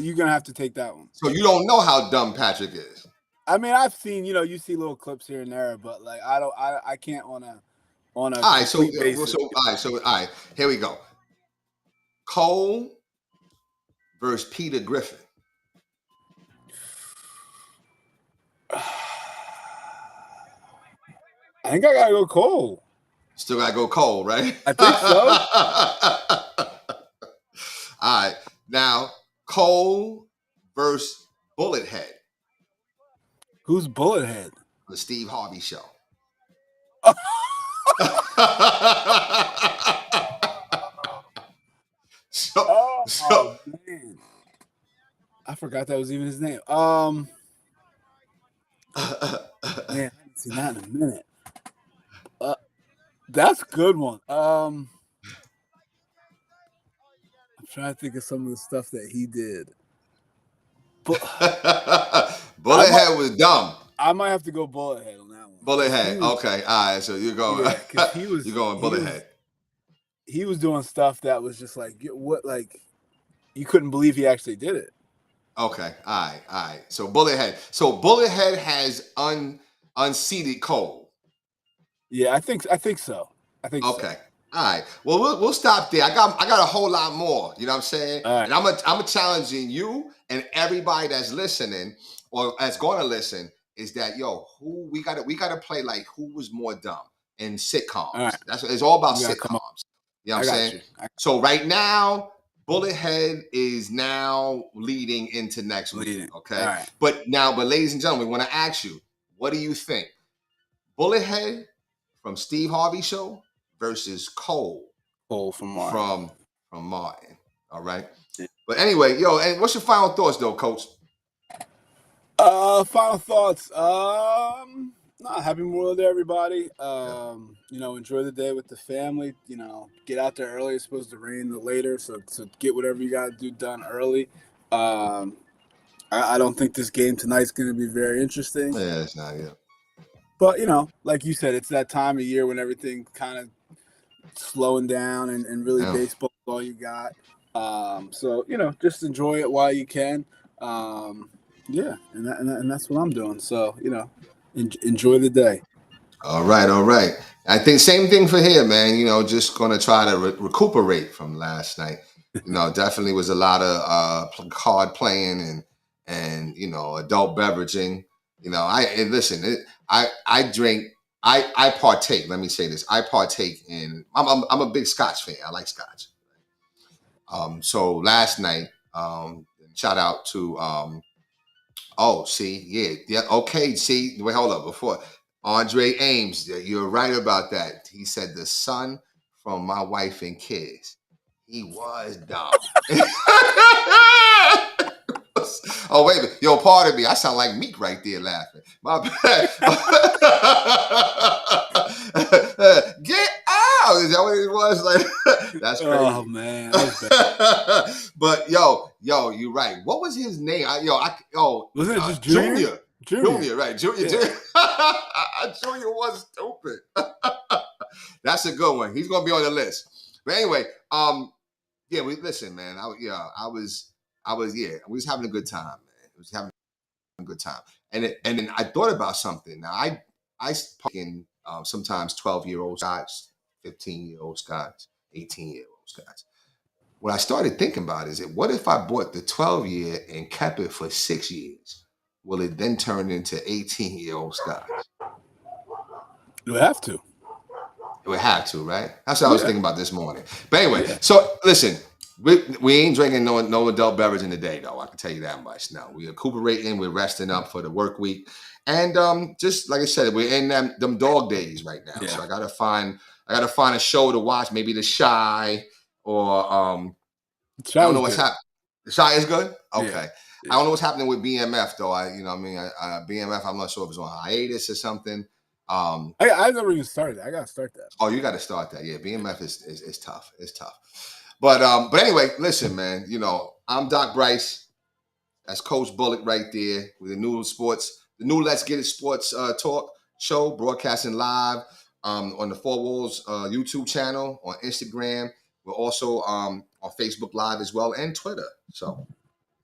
You're gonna have to take that one. So you don't know how dumb Patrick is. I mean, I've seen, you see little clips here and there, but like I can't on a. All right, so basis. All right, here we go. Cole versus Peter Griffin. I think I gotta go Cole. Still gotta go Cole, right? I think so. All right, now Cole versus Bullethead. Who's Bullethead? The Steve Harvey Show. Man. I forgot that was even his name. Man, I haven't seen that in a minute. That's a good one. I'm trying to think of some of the stuff that he did. Bullethead was dumb. I might have to go Bullethead on that one. Bullethead. Okay. All right. So you're going. Yeah, you're going Bullethead. He was doing stuff that was just like what, like you couldn't believe he actually did it. Okay. All right. So Bullethead. So Bullethead has unseated Cole. Yeah, I think so. Okay. So. All right. Well, we'll stop there. I got a whole lot more. You know what I'm saying? All right. And I'm challenging you and everybody that's listening or that's going to listen is that who we gotta play like who was more dumb in sitcoms. All right. It's all about sitcoms. You know what I'm saying? So right now, Bullethead is now leading into next week. Okay. All right. But ladies and gentlemen, we want to ask you, what do you think? Bullethead from Steve Harvey Show versus Cole from Martin. From Martin. All right. Yeah. But anyway, and what's your final thoughts though, Coach? Final thoughts. Happy Memorial Day, everybody. Enjoy the day with the family. Get out there early. It's supposed to rain later, so get whatever you got to do done early. I don't think this game tonight's going to be very interesting. Yeah, it's not. Yeah. But like you said, it's that time of year when everything kind of slowing down and really baseball is all you got. So just enjoy it while you can. Yeah, and that's what I'm doing. So enjoy the day. All right. I think same thing for here, man. Just gonna try to recuperate from last night. Definitely was a lot of card playing and adult beveraging. I drink. I partake. Let me say this. I partake in. I'm a big Scotch fan. I like Scotch. So last night, shout out to okay. See, wait, hold up. Before Andre Ames, you're right about that. He said the son from my wife and kids. He was dumb. Oh, wait a minute. Pardon me. I sound like Meek right there laughing. My bad. Get out. Is that what it was? Like, that's crazy. Oh, man. But, you're right. What was his name? Wasn't it just Junior? Junior, right. Junior. Junior was stupid. That's a good one. He's going to be on the list. But anyway, listen, man. We was having a good time, man. It was having a good time. And then I thought about something. Now, I in sometimes 12-year-old guys, 15-year-old guys, 18-year-old guys. What I started thinking about is what if I bought the 12-year and kept it for 6 years? Will it then turn into 18-year-old guys? You have to. It would have to, right? That's what I was Yeah. thinking about this morning. But anyway, Yeah. so listen, we ain't drinking no adult beverage in the day, though. I can tell you that much. No, we're recuperating, we're resting up for the work week, and just like I said, we're in them dog days right now. Yeah. So I gotta find a show to watch, maybe The Shy or I don't know what's happening. The Shy is good. Okay. Yeah. I don't know what's happening with BMF though. BMF. I'm not sure if it's on hiatus or something. I never even started. I gotta start that. Oh, you got to start that. Yeah, BMF is tough. It's tough. But anyway, listen, man. You know, I'm Doc Bryce. That's Coach Bullock right there with the new Let's Get It Sports talk show, broadcasting live on the Four Walls YouTube channel, on Instagram. We're also on Facebook Live as well, and Twitter. So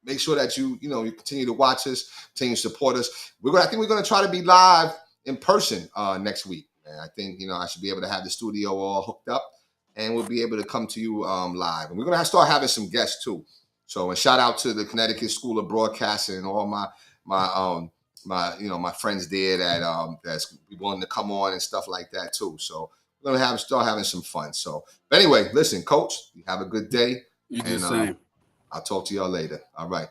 make sure that you continue to watch us, continue to support us. I think we're gonna try to be live in person next week. And I think I should be able to have the studio all hooked up, and we'll be able to come to you live. And we're gonna start having some guests too. So, and shout out to the Connecticut School of Broadcasting and all my friends there that's willing to come on and stuff like that too. So we're gonna start having some fun. So, but anyway, listen, Coach, you have a good day. You do the same. I'll talk to y'all later. All right.